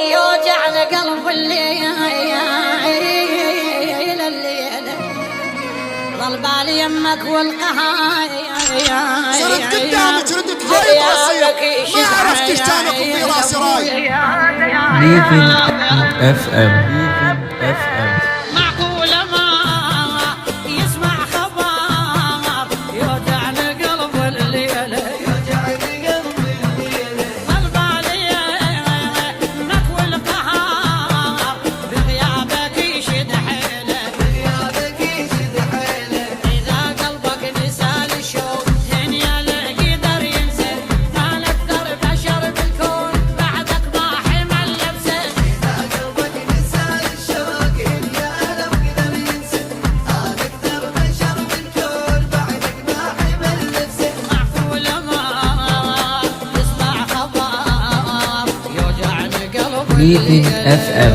يوجع قلب الليل ظل بالي يمك والقهايا صرت قدامك ردت هاي راسي ما عرفت اشتانك في راسي راي. Living FM. معقولة ما يسمع خبر يوجعني قلب الليل ظل بالي يمك والقهار بغيابك يشد حيله إذا قلبك نسال الشوق دنيا لا يقدر ينسى ما نقدر بشر بالكون بعدك ما حمل نفسه معقولة ما يسمع خبر يوجعني قلب Living FM.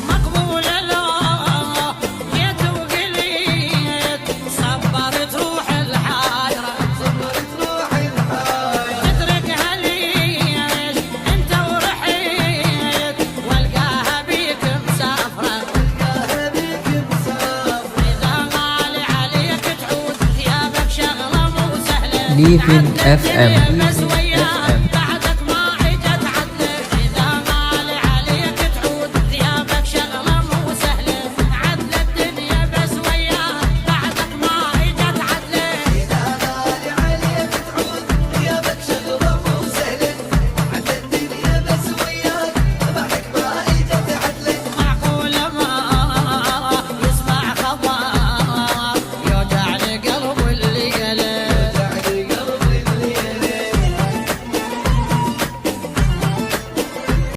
مقبولة لو جيت وقليت صبرت روح الحايرة تتركها ليش انت ورحيت والقاها بيك مسافرة إذا غالي عليك تعود ثيابك شغلة مو سهلة Living FM.